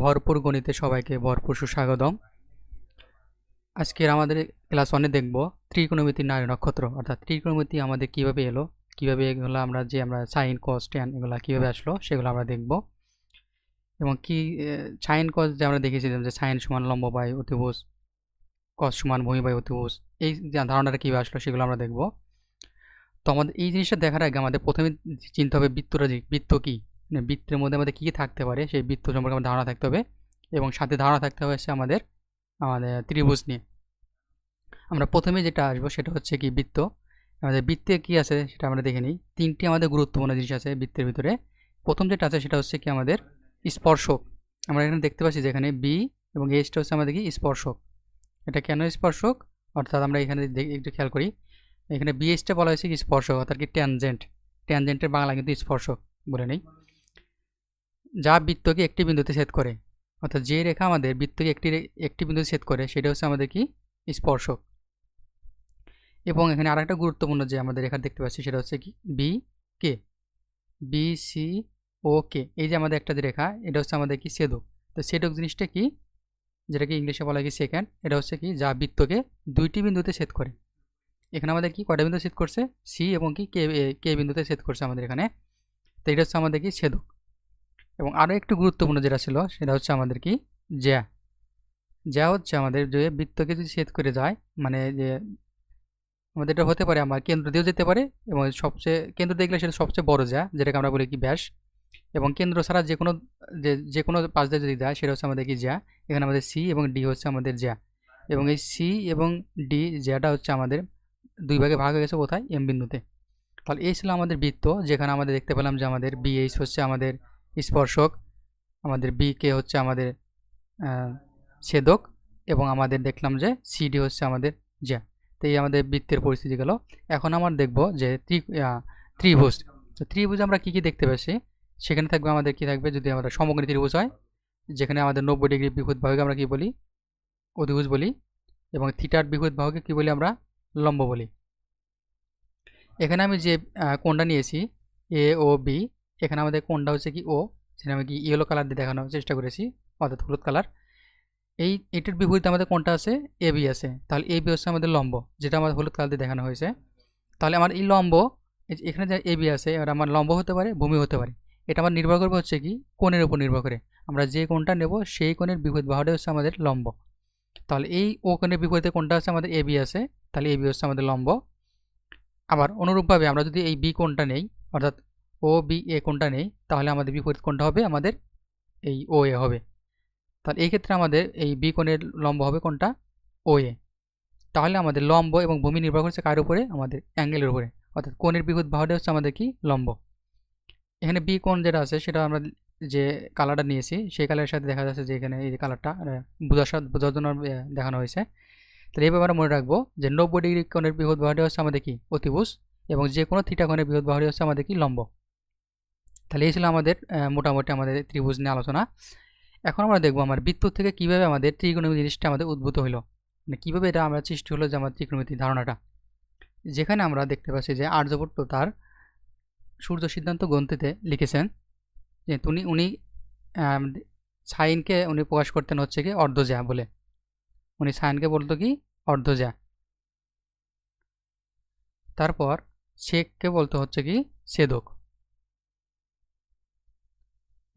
ভরপুর গণিতে সবাইকে ভরপুর সুস্বাগতম। আজকের আমাদের ক্লাস 1-এ দেখব ত্রিকোণমিতি নারী নক্ষত্র, অর্থাৎ ত্রিকোণমিতি আমাদের কিভাবে এলো, কিভাবে এগুলো আমরা সাইন কস ট্যান এগুলো কিভাবে আসলো সেগুলো আমরা দেখব। এবং কি সাইন কস যে আমরা দেখেছিলাম যে সাইন সমান লম্ব বাই অতিভুজ, কস সমান ভূমি বাই অতিভুজ, এই যে ধারণাটা কীভাবে আসলো সেগুলো আমরা দেখব। তো আমাদের এই জিনিসটা দেখার আগে আমাদের প্রথমে চিনতে হবে বৃত্ত কী, মানে বৃত্তের মধ্যে আমাদের কী কী থাকতে পারে সেই বৃত্ত সম্পর্কে আমাদের ধারণা থাকতে হবে, এবং সাথে ধারণা থাকতে হবে আমাদের আমাদের ত্রিভুজ নিয়ে। আমরা প্রথমে যেটা আসবো সেটা হচ্ছে কি বৃত্ত। আমাদের বৃত্তে কি আছে সেটা আমরা দেখে নিই। তিনটি আমাদের গুরুত্বপূর্ণ জিনিস আছে বৃত্তের ভিতরে। প্রথম যেটা আছে সেটা হচ্ছে কি আমাদের স্পর্শক। আমরা এখানে দেখতে পাচ্ছি যে এখানে বি এবং এইচটা হচ্ছে আমাদের কি স্পর্শক। এটা কেন স্পর্শক, অর্থাৎ আমরা এখানে একটু খেয়াল করি, এখানে বিএইচটা বলা হয়েছে কি স্পর্শক, অর্থাৎ কি ট্যানজেন্ট। ট্যানজেন্টের বাংলা কিন্তু স্পর্শক বলে নেই, যা বৃত্তকে একটি বিন্দুতে ছেদ করে। অর্থাৎ যে রেখা আমাদের বৃত্তকে একটি বিন্দুতে ছেদ করে সেটা হচ্ছে আমাদের কি স্পর্শক। এবং এখানে আরেকটা গুরুত্বপূর্ণ যে আমাদের রেখা দেখতে পাচ্ছি সেটা হচ্ছে কি বি কে, বি সি ও কে, এই যে আমাদের একটা যে রেখা এটা হচ্ছে আমাদের কি ছেদক। তো ছেদক জিনিসটা কি, যেটাকে ইংলিশে বলা হয় কি সেকেন্ড, এটা হচ্ছে কি যা বৃত্তকে দুইটি বিন্দুতে ছেদ করে। এখানে আমাদের কি কয়টা বিন্দু ছেদ করছে, সি এবং কি কে, কে বিন্দুতে ছেদ করছে আমাদের এখানে। তো এটা হচ্ছে আমাদের কি ছেদক। এবং আরও একটু গুরুত্বপূর্ণ যেটা ছিল সেটা হচ্ছে আমাদের কি জ্যা। জ্যা হচ্ছে আমাদের যে বৃত্তকে যদি ছেদ করে যায়, মানে যে আমাদের এটা হতে পারে আমার কেন্দ্র দিয়েও যেতে পারে, এবং সবচেয়ে কেন্দ্র দেখলে সেটা সবচেয়ে বড় জ্যা, যেটাকে আমরা বলি কি ব্যাস। এবং কেন্দ্র ছাড়া যে কোনো পাশ দিয়ে যদি যায় সেটা হচ্ছে আমাদের কি জ্যা। এখানে আমাদের সি এবং ডি হচ্ছে আমাদের জ্যা। এবং এই সি এবং ডি জ্যাটা হচ্ছে আমাদের দুই ভাগে ভাগ হয়ে গেছে কোথায়, এম বিন্দুতে। তাহলে এই ছিল আমাদের বৃত্ত, যেখানে আমাদের দেখতে পেলাম যে আমাদের বিএইচ হচ্ছে আমাদের স্পর্শক, আমাদের বি কে হচ্ছে আমাদের ছেদক, এবং আমাদের দেখলাম যে সিডি হচ্ছে আমাদের জ্যা। তো এই আমাদের বৃত্তের পরিস্থিতি গেল। এখন আমরা দেখব যে ত্রিভুজ। তো ত্রিভুজ আমরা কি কি দেখতে পাচ্ছি, সেখানে থাকবে আমাদের কি থাকবে, যদি আমরা সমকোণী ত্রিভুজ হয় যেখানে আমাদের 90 ডিগ্রি বিপরীত বাহুকে আমরা কি বলি, অধিভুজ বলি, এবং থিটার বিপরীত বাহুকে কি বলি আমরা, লম্ব বলি। এখানে আমি যে কোণটা নিয়েছি এ ও বি, এখানে আমাদের কোণটা হচ্ছে কি ও, সেটা আমি কি ইয়েলো কালার দিয়ে দেখানোর চেষ্টা করেছি, অর্থাৎ হলুদ কালার। এটার বিপরীতে আমাদের কোনটা আছে, এ বি আছে। তাহলে এ বি হচ্ছে আমাদের লম্ব, যেটা আমাদের হলুদ কালার দিয়ে দেখানো হয়েছে। তাহলে আমার এই লম্ব, এখানে যে এ বি আছে, এবার আমার লম্ব হতে পারে, ভূমি হতে পারে। এটা আমার নির্ভর করবে হচ্ছে কি কোণের উপর নির্ভর করে। আমরা যে কোণটা নেব সেই কোণের বিপরীত বাহুটা হচ্ছে আমাদের লম্ব। তাহলে এই ও কোণের বিপরীতে কোণটা হচ্ছে আমাদের এ বি আছে, তাহলে এ বি হচ্ছে আমাদের লম্ব। আবার অনুরূপভাবে আমরা যদি এই বি কোণটা নেই, অর্থাৎ ও বি এ কোণটা নেই, তাহলে আমাদের বিপরীত কোণটা হবে আমাদের এই ও এ হবে। তাহলে এই ক্ষেত্রে আমাদের এই বি কোণের লম্ব হবে কোনটা, ও এ। তাহলে আমাদের লম্ব এবং ভূমি নির্ভর করছে কার উপরে, আমাদের অ্যাঙ্গেলের উপরে, অর্থাৎ কোণের বিপরীত বাহুটা হচ্ছে আমাদের কি লম্ব। এখানে বি কোণ যেটা আছে সেটা আমরা যে কালারটা নিয়েছি সেই কালারের সাথে দেখা যাচ্ছে যে এখানে এই যে কালারটা বোঝার জন্য দেখানো হয়েছে। তাহলে এইভাবে আমরা মনে রাখবো যে 90 ডিগ্রি কোণের বিপরীত বাহুটা হচ্ছে আমাদের কি অতিভুজ, এবং যে কোনো থিটা কোণের বিপরীত বাহুটা হচ্ছে আমাদের কি লম্ব। তাহলে এই ছিল আমাদের মোটামুটি আমাদের ত্রিভুজ নিয়ে আলোচনা। এখন আমরা দেখবো আমার বৃত্ত থেকে কিভাবে আমাদের ত্রিকোণমিতি জিনিসটা আমাদের উদ্ভূত হলো, মানে কীভাবে এটা আমরা সৃষ্টি হলো যে আমার ত্রিকোণমিতি ধারণাটা। যেখানে আমরা দেখতে পাচ্ছি যে আর্যভট্ট তার সূর্য সিদ্ধান্ত গ্রন্থিতে লিখেছেন যে উনি সাইনকে উনি প্রকাশ করতেন হচ্ছে কি অর্ধজ্যা বলে। উনি সাইনকে বলতো কি অর্ধজ্যা। তারপর শেককে বলতো হচ্ছে কি ছেদক,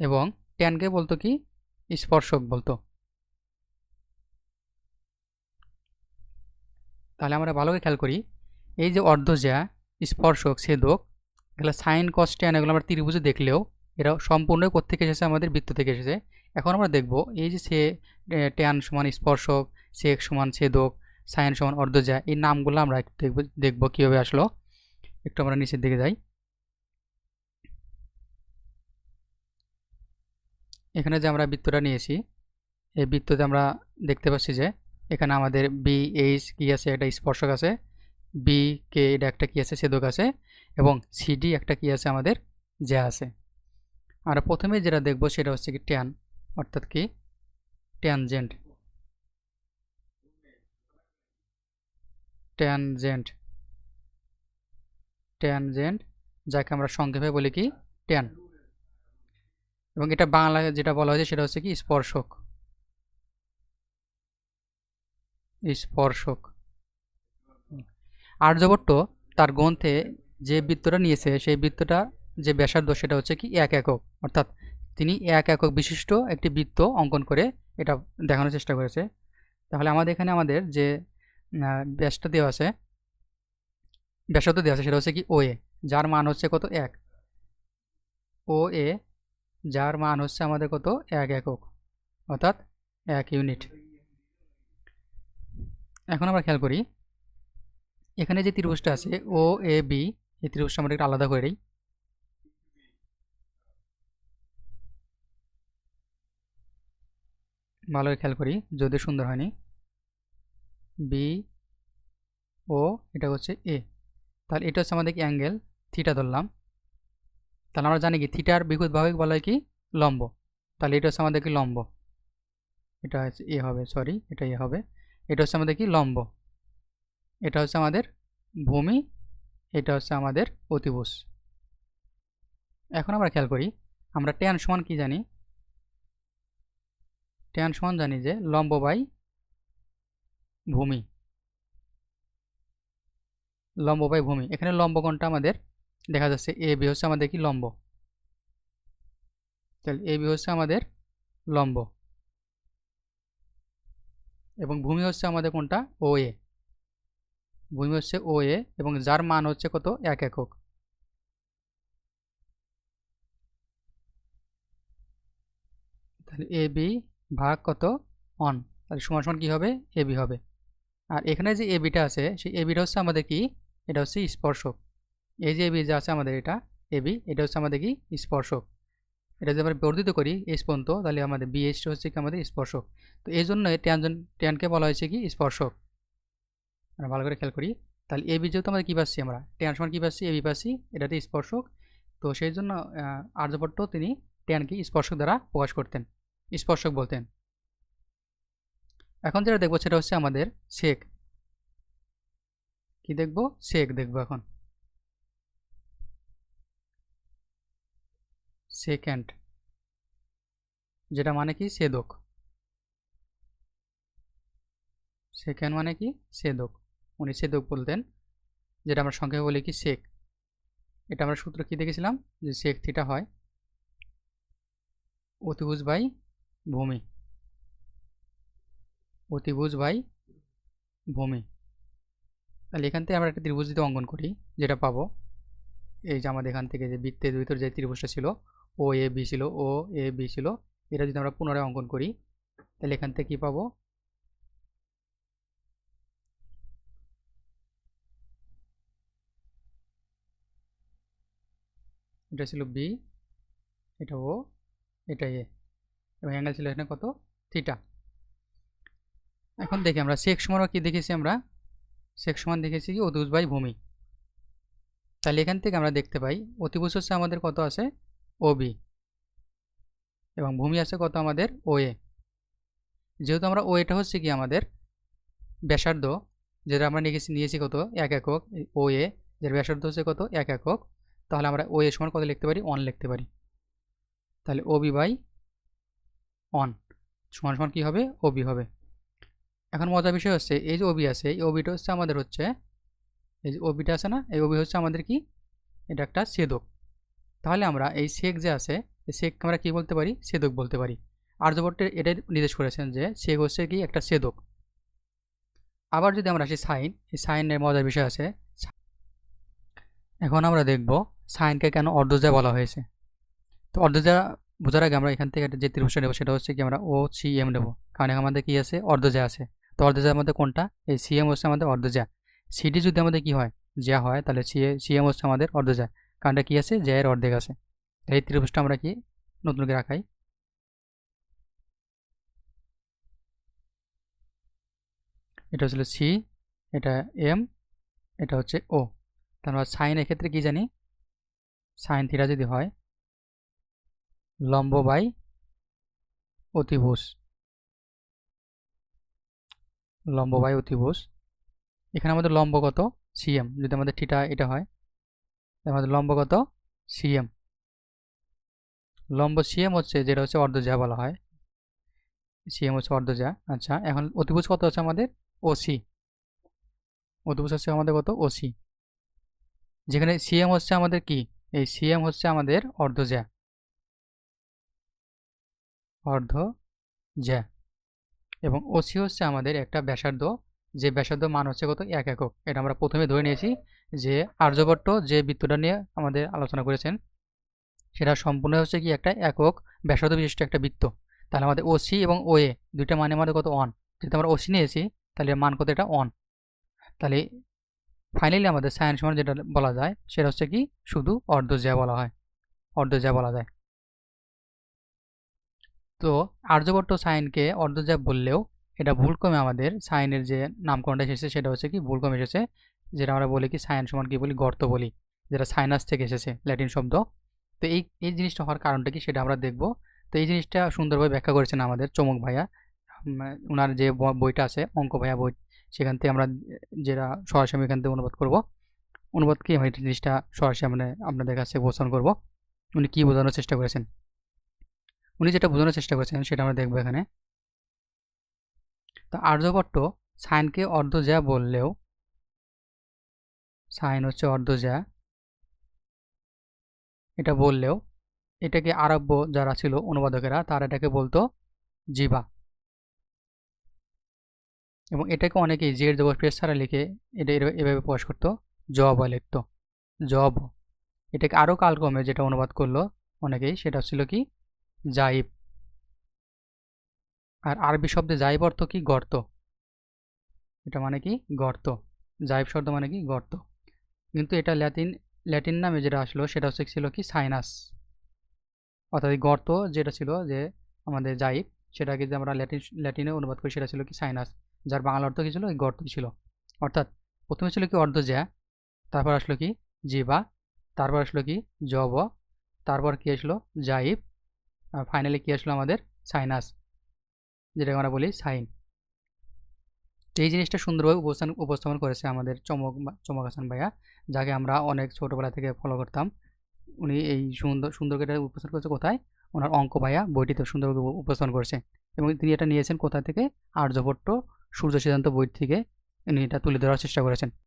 এবং ট্যানকে বলতো কি স্পর্শক বলতো। তাহলে আমরা ভালো করে খেয়াল করি, এই যে অর্ধজ্যা, স্পর্শক, ছেদক, এগুলো সাইন কস ট্যান এগুলো আমরা ত্রিভুজে দেখলেও এরা সম্পূর্ণ কোত্থেকে এসেছে, আমাদের বৃত্ত থেকে এসেছে। এখন আমরা দেখব এই যে ট্যান সমান স্পর্শক, সেক সমান ছেদক, সাইন সমান অর্ধজ্যা, এই নামগুলো আমরা একটু দেখব কীভাবে আসলো। একটু আমরা নিচের দিকে যাই। এখানে যে আমরা বৃত্তটা নিয়েছি, এই বৃত্ততে আমরা দেখতে পাচ্ছি যে এখানে আমাদের বি এইচ কি আছে, একটা স্পর্শক আছে, বি কে এটা একটা কি আছে ছেদক আছে, এবং সিডি একটা কি আছে আমাদের জ্যা আছে। আর প্রথমে যেটা দেখব সেটা হচ্ছে কি ট্যান, অর্থাৎ কি ট্যানজেন্ট। ট্যানজেন্ট ট্যানজেন্ট যাকে আমরা সংক্ষেপে বলি কি ট্যান। এবং এটা বাংলা যেটা বলা হয়েছে সেটা হচ্ছে কি স্পর্শক। স্পর্শক। আর্যভট্ট তার গ্রন্থে যে বৃত্তটা নিয়েছে সেই বৃত্তটা যে ব্যাসার্ধ সেটা হচ্ছে কি 1 একক, অর্থাৎ তিনি 1 একক বিশিষ্ট একটি বৃত্ত অঙ্কন করে এটা দেখানোর চেষ্টা করেছে। তাহলে আমাদের এখানে আমাদের যে ব্যাসটা দেওয়া আছে, ব্যাসার্ধ দেওয়া আছে সেটা হচ্ছে কি ও এ, যার মান হচ্ছে কত 1। ও এ যার মান হচ্ছে আমাদের কত 1 একক, অর্থাৎ 1 ইউনিট। এখন আমরা খেয়াল করি এখানে যে ত্রিভুজটা আছে ও এ বি, এই ত্রিভুজটা আমরা একটু আলাদা করে দিই। ভালো করে খেয়াল করি যদি সুন্দর হয়নি। বি ও এটা হচ্ছে এ, তাহলে এটা হচ্ছে আমাদের কি অ্যাঙ্গেল থিটা ধরলাম। তাহলে আমরা জানি কি থিটার বিপরীত বাহুকে বলা হয় কি লম্ব, তাহলে এটা হচ্ছে আমাদের কি লম্ব, এটা হচ্ছে এ হবে, সরি এটা এ হবে। এটা হচ্ছে আমাদের কি লম্ব, এটা হচ্ছে আমাদের ভূমি, এটা হচ্ছে আমাদের অতিভুজ। এখন আমরা খেয়াল করি আমরা ট্যান সমান কি জানি, ট্যান সমান জানি যে লম্ব বাই ভূমি, লম্ব বাই ভূমি। এখানে লম্ব কোণটা আমাদের দেখা যাচ্ছে এ বি হচ্ছে আমাদের কি লম্ব, তাহলে এ বি হচ্ছে আমাদের লম্ব এবং ভূমি হচ্ছে আমাদের কোনটা ও এ, ভূমি হচ্ছে ও এ এবং যার মান হচ্ছে কত 1 একক। তাহলে এ বি ভাগ কত 1, তাহলে সমান সমান কি হবে এ বি হবে। আর এখানে যে এ বিটা আছে সেই এ বিটা হচ্ছে আমাদের কি, এটা হচ্ছে স্পর্শক। এই যে এ বি যা আছে আমাদের এটা এ বি, এটা হচ্ছে আমাদের কি স্পর্শক। এটা যদি আমরা বর্ধিত করি এস পর্যন্ত তাহলে আমাদের বিএস হচ্ছে কি আমাদের স্পর্শক। তো এই জন্য ট্যানকে বলা হয়েছে কি স্পর্শক। আমরা ভালো করে খেয়াল করি তাহলে এ বি যেহেতু আমরা কী পাচ্ছি, আমরা ট্যান সমান কী পাচ্ছি এ বি পাচ্ছি, এটাতে স্পর্শক। তো সেই জন্য আর্যভট্ট তিনি ট্যানকে স্পর্শক দ্বারা প্রকাশ করতেন, স্পর্শক বলতেন। এখন যেটা দেখবো সেটা হচ্ছে আমাদের সেক। কি দেখবো সেক দেখবো এখন, সেকেন্ড, যেটা মানে কি ছেদক। সেকেন্ড মানে কি ছেদক, উনি ছেদক বলতেন, যেটা আমরা সংক্ষেপে বলি কি সেক। এটা আমরা সূত্র কি দেখেছিলাম যে সেক থিটা হয় অতিভুজ বাই ভূমি, অতিভুজ বাই ভূমি। তাহলে এখান থেকে আমরা একটা ত্রিভুজ যদি অঙ্কন করি যেটা পাবো, এই যে আমাদের এখান থেকে যে বৃত্তের ভিতর যে ত্রিভুজটা ছিল ও এ বি ছিল, ও এ বি ছিল, এটা যদি আমরা পুনরায় অঙ্কন করি তাহলে এখান থেকে কি পাবো, এটা ছিল বি, এটা ও, এটা এ এবং অ্যাঙ্গেল ছিল এখানে কত থিটা। এখন দেখি আমরা সেক সমান কি দেখেছি, আমরা সেক সমান দেখেছি কি অতিভুজ বাই ভূমি। তাহলে এখান থেকে আমরা দেখতে পাই অতিভুজ হচ্ছে আমাদের কত আছে ও বি এবং ভূমি আছে কত আমাদের ও এ। যেহেতু আমরা ও এটা হচ্ছে কি আমাদের ব্যাসার্ধ, যেটা আমরা নিয়েছি কত 1 একক, ও এ যেটা ব্যাসার্ধ হচ্ছে কত 1 একক, তাহলে আমরা ও এ সমান কত লিখতে পারি 1 লিখতে পারি। তাহলে ও বি বাই 1 সমান সমান কী হবে ও বি হবে। এখন মজার বিষয় হচ্ছে এই যে ওবি আছে, এই ওবিটা হচ্ছে আমাদের হচ্ছে, এই যে ওবিটা আছে না, এই ওবি হচ্ছে আমাদের কি এটা একটা ছেদক। তাহলে আমরা এই সেক যে আছে এই সেককে আমরা কী বলতে পারি ছেদক বলতে পারি। আর্যভট্ট এটাই নির্দেশ করেছেন যে সেক হচ্ছে কি একটা ছেদক। আবার যদি আমরা আসি সাইন, এই সাইনের মজার বিষয় আছে। এখন আমরা দেখব সাইনকে কেন অর্ধজা বলা হয়েছে। তো অর্ধজা বোঝার আগে আমরা এখান থেকে যে ত্রিভুজটা নেব সেটা হচ্ছে কি আমরা ও সি এম নেব, কারণ আমাদের কি আছে অর্ধজা আছে। তো অর্ধজা আমাদের কোনটা, এই সিএম হচ্ছে আমাদের অর্ধজা। সিডি যদি আমাদের কি হয় যা হয় তাহলে সিএম হচ্ছে আমাদের অর্ধজা, কারণটা কি আছে জ্যা এর অর্ধেক আছে। এই ত্রিভুজটা আমরা কি নতুন করে রাখাই, এটা হচ্ছে সি, এটা এম, এটা হচ্ছে ও। তারপর সাইন এক্ষেত্রে কি জানি সাইন থিটা যদি হয় লম্ব বাই অতিভুজ, লম্ব বাই অতিভুজ। এখানে আমাদের লম্ব কত সিএম, যদি আমাদের থিটা এটা হয় আমাদের লম্ব কত সিএম। লম্ব সিএম হচ্ছে যেটা হচ্ছে অর্ধজ্যা বলা হয়, সিএম হচ্ছে অর্ধজ্যা। আচ্ছা, এখন অতিভুজ কত আছে আমাদের? ওসি। অতিভুজ হচ্ছে আমাদের কত? ওসি। যেখানে সিএম হচ্ছে আমাদের কি, এই সিএম হচ্ছে আমাদের অর্ধজ্যা, অর্ধজ্যা। এবং ওসি হচ্ছে আমাদের একটা ব্যাসার্ধ, যে ব্যাসার্ধ মান হচ্ছে কত? 1 একক। এটা আমরা প্রথমে ধরে নিয়েছি যে আর্যভট্ট যে বৃত্তটা নিয়ে আমাদের আলোচনা করেছেন সেটা সম্পূর্ণ হচ্ছে কি একটা একক ব্যাসার্ধ বিশিষ্ট একটা বৃত্ত। তাহলে আমাদের ওসি এবং ওএ দুইটা মানে আমাদের কত? 1। যেহেতু আমরা ওসি নিয়েছি তাহলে এর মান কত? এটা 1। তাহলে ফাইনালি আমাদের সাইন সমান যেটা বলা যায় সেটা হচ্ছে কি শুধু অর্ধজ্যা বলা হয়, অর্ধজ্যা বলা যায়। তো আর্যভট্ট সাইনকে অর্ধজ্যা বললেও এটা ভুলক্রমে আমাদের সাইনের যে নামকরণটা এসেছে সেটা হচ্ছে কি ভুলক্রমে এসেছে, যেটা আমরা বলি কি সাইন সমান কি বলি? গর্ত বলি, যেটা সাইনাস থেকে এসেছে, ল্যাটিন শব্দ। তো এই এই জিনিসটা হওয়ার কারণটা কি সেটা আমরা দেখব। তো এই জিনিসটা সুন্দরভাবে ব্যাখ্যা করেছেন আমাদের চমক ভাইয়া। ওনার যে বইটা আছে অঙ্ক ভাইয়া বই, সেখান থেকে আমরা যেটা সরাসরি আমি এখান থেকে অনুবাদ করব। অনুবাদ কি আমি এই জিনিসটা সরাসরি মানে আপনাদের কাছে উপস্থাপন করব। উনি কি বোঝানোর চেষ্টা করেছেন, উনি যেটা বোঝানোর চেষ্টা করেছেন সেটা আমরা দেখবো এখানে। তো আর্যভট্ট সাইনকে অর্ধজ্যা বললেও, সাইন হচ্ছে অর্ধজ্যা এটা বললেও, এটাকে আরব্য যারা ছিল অনুবাদকেরা তারা এটাকে বলতো জিবা। এবং এটাকে অনেকেই জের জবর পেশ ছাড়া লিখে এটা এভাবে প্রকাশ করতো, জব লিখত, জব। এটাকে আরও কালক্রমে যেটা অনুবাদ করলো অনেকেই সেটা ছিল কি জাইব। আর আরবি শব্দে জাইব অর্থ কি? গর্ত। এটা মানে কি? গর্ত। জাইব শব্দ মানে কি? গর্ত। কিন্তু এটা ল্যাটিন নামে যেটা আসলো সেটা হচ্ছে ছিল কি সাইনাস। অর্থাৎ এই গর্ত যেটা ছিল যে আমাদের জাইব, সেটাকে যে আমরা ল্যাটিনে অনুবাদ করি সেটা ছিল কি সাইনাস, যার বাংলা অর্থ কি ছিল? এই গর্ত ছিল। অর্থাৎ প্রথমে ছিল কি অর্ধজ্যা, তারপর আসলো কি জিবা, তারপর আসলো কি জব, তারপর কি আসলো জাইব, আর ফাইনালি কি আসলো আমাদের সাইনাস, যেটাকে আমরা বলি সাইন। তো এই জিনিসটা সুন্দরভাবে উপস্থাপন করেছে আমাদের চমক হাসান ভাইয়া, যাকে আমরা অনেক ছোটবেলা থেকে ফলো করতাম। উনি এই সুন্দর সুন্দর করে উপস্থাপন করেছে কোথায়? ওনার অঙ্ক ভাইয়া বইটিতে সুন্দরভাবে উপস্থাপন করেছে। এবং তিনি এটা নিয়েছেন কোথা থেকে? আর্যভট্ট সূর্য সিদ্ধান্ত বই থেকে উনি এটা তুলে ধরার চেষ্টা করেছেন।